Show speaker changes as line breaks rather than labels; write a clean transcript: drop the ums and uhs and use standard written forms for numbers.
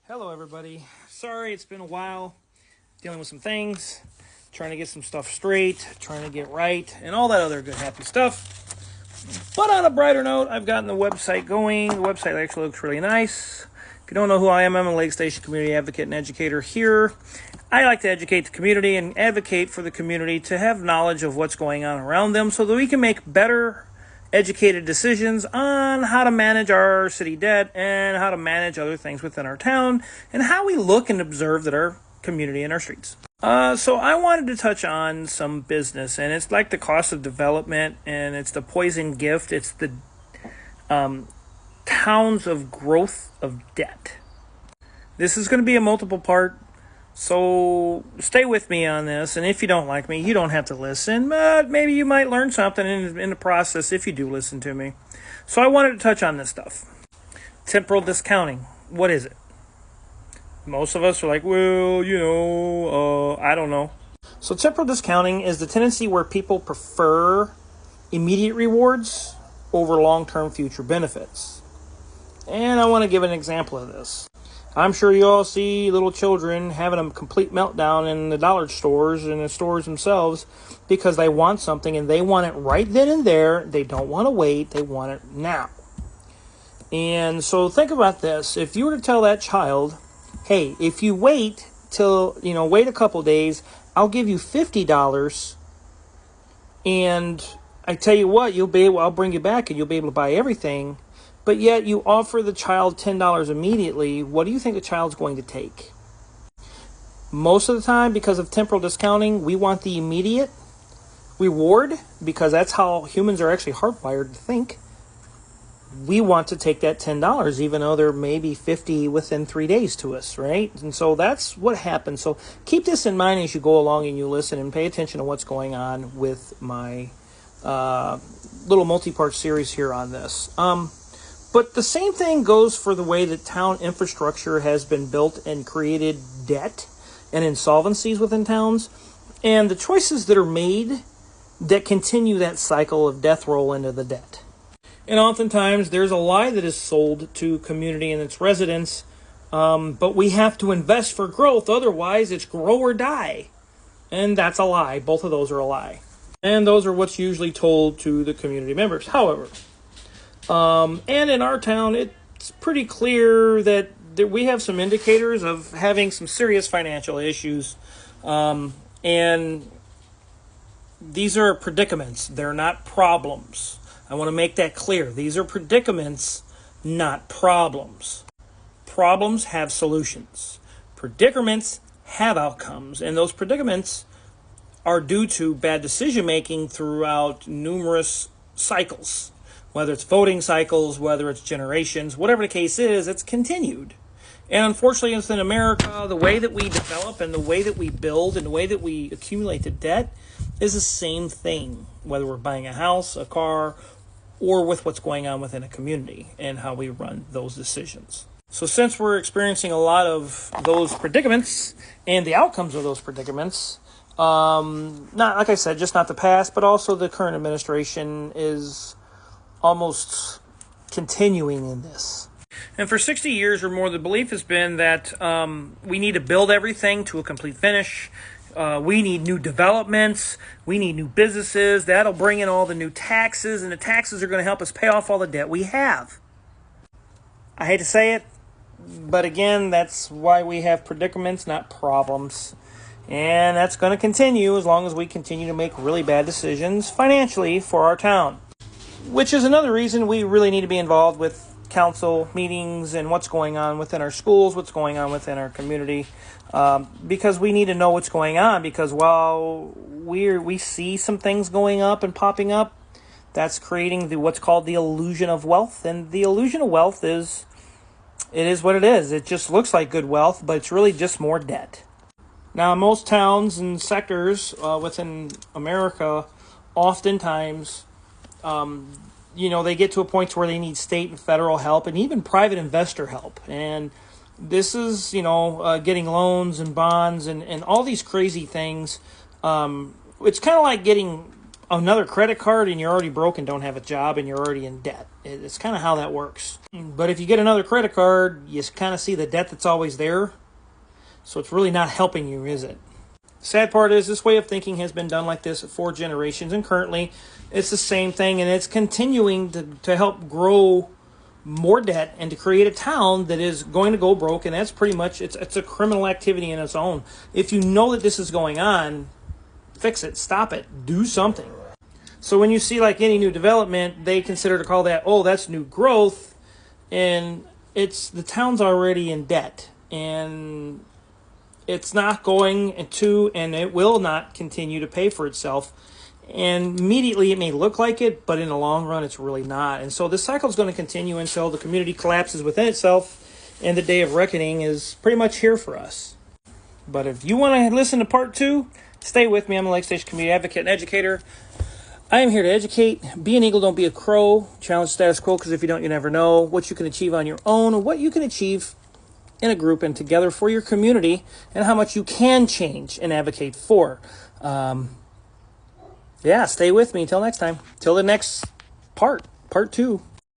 Hello everybody. Sorry it's been a while, dealing with some things, trying to get some stuff straight, trying to get right, and all that other good happy stuff. But on a brighter note, I've gotten the website going. The website actually looks really nice. If you don't know who I am, I'm a Lake Station community advocate and educator here. I like to educate the community and advocate for the community to have knowledge of what's going on around them so that we can make better educated decisions on how to manage our city debt and how to manage other things within our town and how we look and observe at our community and our streets. So I wanted to touch on some business, and it's like the cost of development, and it's the poison gift. It's the towns of growth of debt. This is going to be a multiple part, so stay with me on this, and if you don't like me, you don't have to listen, but maybe you might learn something in the process if you do listen to me. So I wanted to touch on this stuff. Temporal discounting. What is it? Most of us are like, well, I don't know. So temporal discounting is the tendency where people prefer immediate rewards over long-term future benefits. And I want to give an example of this. I'm sure you all see little children having a complete meltdown in the dollar stores and the stores themselves because they want something and they want it right then and there. They don't want to wait. They want it now. And so think about this. If you were to tell that child, hey, if you wait till, wait a couple days, I'll give you $50, and I tell you what, I'll bring you back and you'll be able to buy everything, but yet you offer the child $10 immediately, what do you think the child's going to take? Most of the time, because of temporal discounting, we want the immediate reward, because that's how humans are actually hardwired to think. We want to take that $10, even though there may be 50 within 3 days to us, right? And so that's what happens. So keep this in mind as you go along and you listen and pay attention to what's going on with my little multi-part series here on this. But the same thing goes for the way that town infrastructure has been built and created debt and insolvencies within towns, and the choices that are made that continue that cycle of death roll into the debt. And oftentimes there's a lie that is sold to community and its residents, but we have to invest for growth, otherwise it's grow or die. And that's a lie. Both of those are a lie. And those are what's usually told to the community members. However, and in our town, it's pretty clear that we have some indicators of having some serious financial issues. And these are predicaments. They're not problems. I want to make that clear. These are predicaments, not problems. Problems have solutions. Predicaments have outcomes. And those predicaments are due to bad decision-making throughout numerous cycles. Whether it's voting cycles, whether it's generations, whatever the case is, it's continued. And unfortunately, in America, the way that we develop and the way that we build and the way that we accumulate the debt is the same thing, whether we're buying a house, a car, or with what's going on within a community and how we run those decisions. So since we're experiencing a lot of those predicaments and the outcomes of those predicaments, not like I said, just not the past, but also the current administration is almost continuing in this. And for 60 years or more, the belief has been that we need to build everything to a complete finish. We need new developments. We need new businesses. That'll bring in all the new taxes, and the taxes are going to help us pay off all the debt we have. I hate to say it, but again, that's why we have predicaments, not problems. And that's going to continue as long as we continue to make really bad decisions financially for our town. Which is another reason we really need to be involved with council meetings and what's going on within our schools, what's going on within our community, because we need to know what's going on, because while we see some things going up and popping up, that's creating what's called the illusion of wealth. And the illusion of wealth is what it is. It just looks like good wealth, but it's really just more debt. Now, most towns and sectors within America, oftentimes, they get to a point where they need state and federal help and even private investor help. And this is, getting loans and bonds and all these crazy things. It's kind of like getting another credit card and you're already broke and don't have a job and you're already in debt. It's kind of how that works. But if you get another credit card, you kind of see the debt that's always there. So it's really not helping you, is it? Sad part is this way of thinking has been done like this for generations, and currently it's the same thing, and it's continuing to help grow more debt and to create a town that is going to go broke, and that's pretty much, it's a criminal activity in its own. If you know that this is going on, fix it, stop it, do something. So when you see like any new development, they consider to call that, oh, that's new growth, and it's the town's already in debt, and it's not going to, and it will not continue to pay for itself. And immediately it may look like it, but in the long run, it's really not. And so this cycle is going to continue until the community collapses within itself, and the day of reckoning is pretty much here for us. But if you want to listen to part 2, stay with me. I'm a Lake Station community advocate and educator. I am here to educate. Be an eagle, don't be a crow. Challenge the status quo, because if you don't, you never know what you can achieve on your own, or what you can achieve in a group and together for your community, and how much you can change and advocate for. Yeah, stay with me until next time. Till the next part 2.